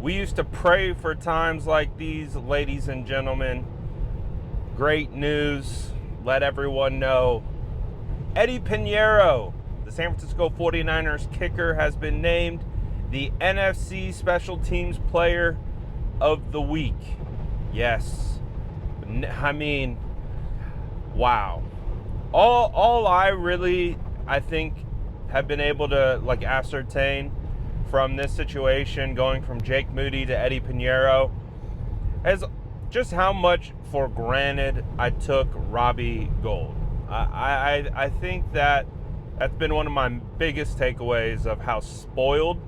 We used to pray for times like these, ladies and gentlemen. Great news. Let everyone know. Eddie Peñeiro, the San Francisco 49ers kicker, has been named the NFC Special Teams Player of the Week. Yes. I mean, wow. All I think have been able to ascertain from this situation, going from Jake Moody to Eddie Peñeiro, is just how much for granted I took Robbie Gould. I think that's been one of my biggest takeaways of how spoiled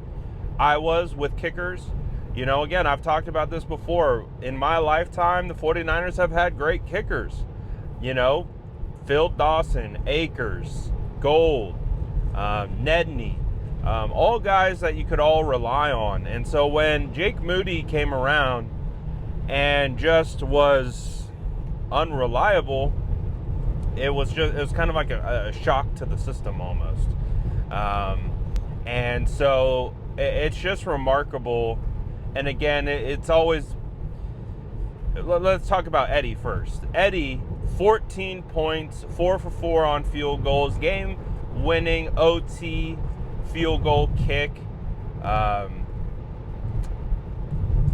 I was with kickers. You know, again, I've talked about this before. In my lifetime, the 49ers have had great kickers. You know, Phil Dawson, Akers, Gould, Nedney, all guys that you could all rely on. And so when Jake Moody came around and just was unreliable, it was kind of like a shock to the system almost. And so it's just remarkable. And again, it's always, let's talk about Eddie first. Eddie, 14 points, 4 for 4 on field goals, game-winning OT field goal kick.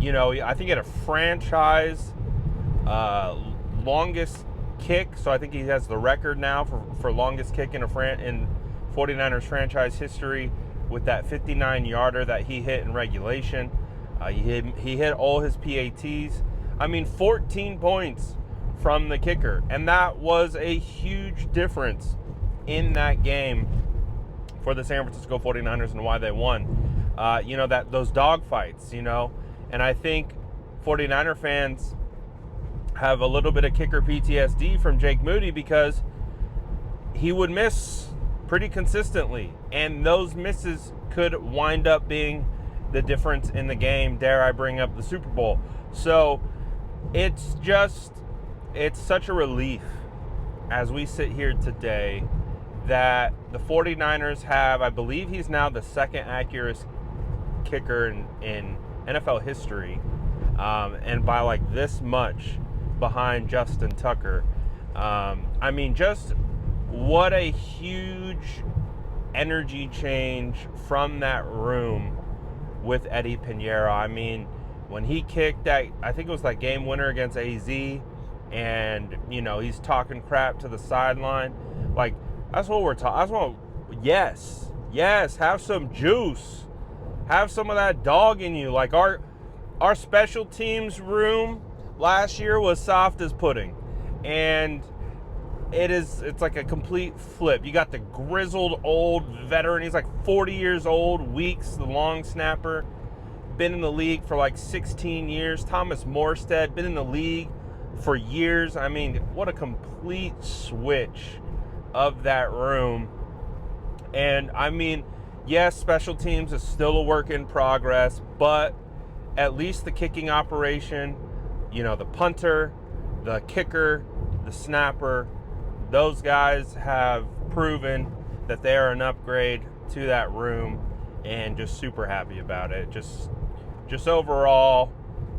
You know, I think he had a franchise longest kick, so I think he has the record now for longest kick in 49ers franchise history with that 59-yarder that he hit in regulation. He hit all his PATs. I mean, 14 points from the kicker, and that was a huge difference in that game for the San Francisco 49ers and why they won. You know, those dog fights, you know, and I think 49er fans have a little bit of kicker PTSD from Jake Moody because he would miss pretty consistently, and those misses could wind up being the difference in the game. Dare I bring up the Super Bowl? So it's such a relief as we sit here today that the 49ers have, I believe he's now the second accurate kicker in NFL history, and by like this much behind Justin Tucker. I mean, just what a huge energy change from that room with Eddie Peñeiro. I mean, when he kicked that, I think it was that game winner against AZ, and, you know, he's talking crap to the sideline. Like, that's what we're talking. Yes, have some juice. Have some of that dog in you. Like, our special teams room last year was soft as pudding. And it's like a complete flip. You got the grizzled old veteran. He's like 40 years old. Weeks, the long snapper. Been in the league for like 16 years. Thomas Morstead, been in the league for years. I mean, what a complete switch of that room. And I mean, yes, special teams is still a work in progress, but at least the kicking operation, you know, the punter, the kicker, the snapper, those guys have proven that they are an upgrade to that room, and just super happy about it. Just overall,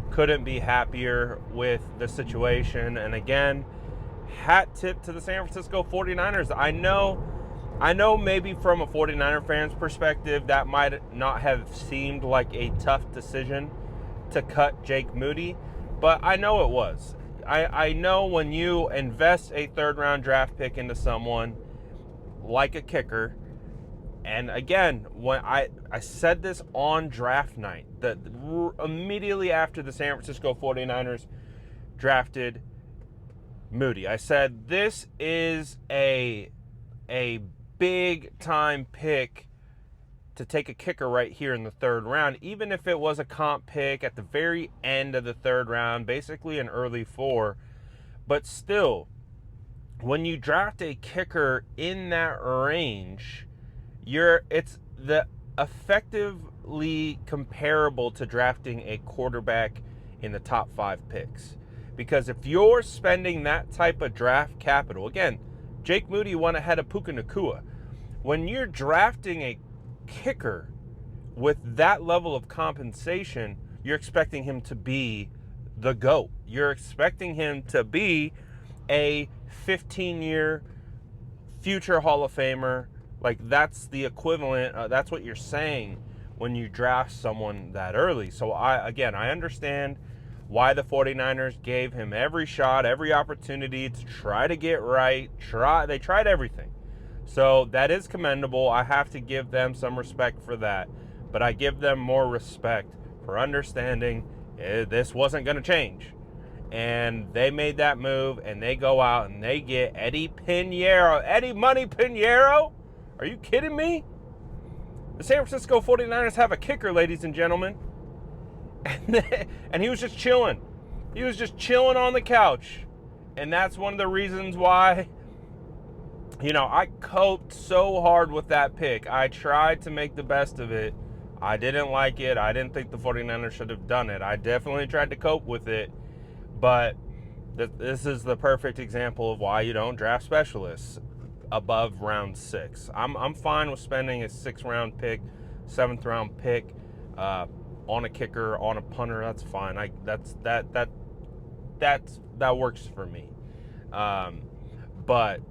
couldn't be happier with the situation. And again, hat tip to the San Francisco 49ers. I know maybe from a 49er fan's perspective, that might not have seemed like a tough decision to cut Jake Moody, but I know it was. I know when you invest a third-round draft pick into someone like a kicker, and again, when I said this on draft night, that immediately after the San Francisco 49ers drafted Moody, I said this is a big-time pick to take a kicker right here in the third round, even if it was a comp pick at the very end of the third round, basically an early 4. But still, when you draft a kicker in that range, it's effectively comparable to drafting a quarterback in the top 5 picks. Because if you're spending that type of draft capital, again, Jake Moody went ahead of Puka Nacua. When you're drafting a kicker with that level of compensation, you're expecting him to be the GOAT. You're expecting him to be a 15-year future Hall of Famer. Like, that's the equivalent. That's what you're saying when you draft someone that early. So, I understand why the 49ers gave him every shot, every opportunity to try to get right. They tried everything. So, that is commendable. I have to give them some respect for that. But I give them more respect for understanding this wasn't going to change. And they made that move, and they go out and they get Eddie Peñeiro. Eddie Money Peñeiro? Are you kidding me? The San Francisco 49ers have a kicker, ladies and gentlemen. And he was just chilling. He was just chilling on the couch. And that's one of the reasons why, I coped so hard with that pick. I tried to make the best of it. I didn't like it. I didn't think the 49ers should have done it. I definitely tried to cope with it. But this is the perfect example of why you don't draft specialists above round 6. I'm fine with spending a 6th-round pick, 7th-round pick on a kicker, on a punter. That's fine. That works for me. But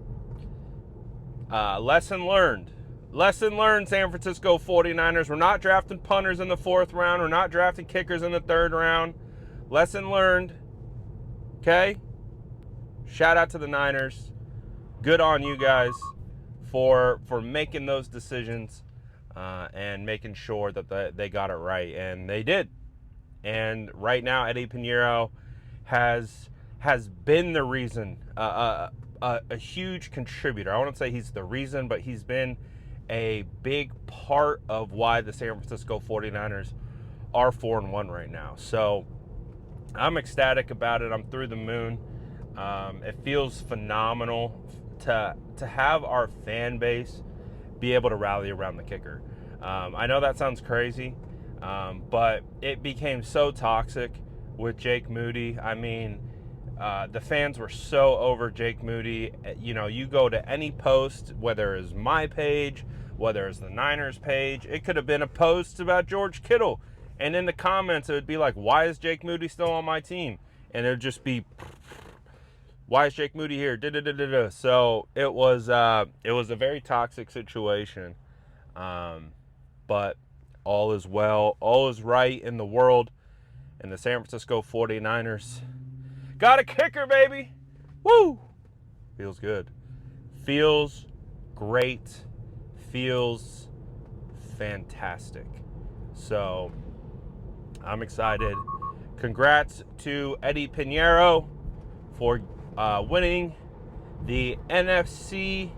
lesson learned. Lesson learned, San Francisco 49ers. We're not drafting punters in the 4th round. We're not drafting kickers in the 3rd round. Lesson learned. Okay? Shout out to the Niners. Good on you guys for making those decisions and making sure that they got it right. And they did. And right now, Eddie Peñeiro has been the reason, a huge contributor. I wouldn't say he's the reason, but he's been a big part of why the San Francisco 49ers are 4-1 right now. So I'm ecstatic about it. I'm through the moon. It feels phenomenal to have our fan base be able to rally around the kicker. I know that sounds crazy, but it became so toxic with Jake Moody. I mean, the fans were so over Jake Moody. You go to any post, whether it's my page, whether it's the Niners page, it could have been a post about George Kittle. And in the comments, it would be like, why is Jake Moody still on my team? And it would just be, why is Jake Moody here? So it was a very toxic situation. But all is well. All is right in the world. And the San Francisco 49ers got a kicker, baby. Woo! Feels good. Feels great. Feels fantastic. So I'm excited. Congrats to Eddie Peñeiro for winning the NFC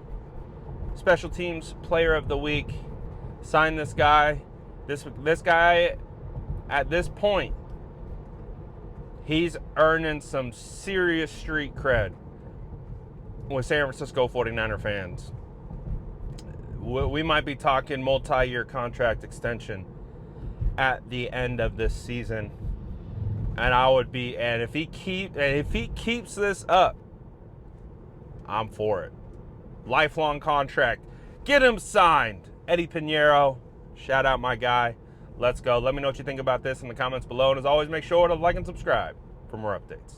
Special Teams Player of the Week. Sign this guy. This guy, at this point, he's earning some serious street cred with San Francisco 49er fans. We might be talking multi-year contract extension at the end of this season, and if he keeps this up, I'm for it. Lifelong contract. Get him signed. Eddie Peñeiro, shout out my guy. Let's go. Let me know what you think about this in the comments below, and as always, make sure to like and subscribe for more updates.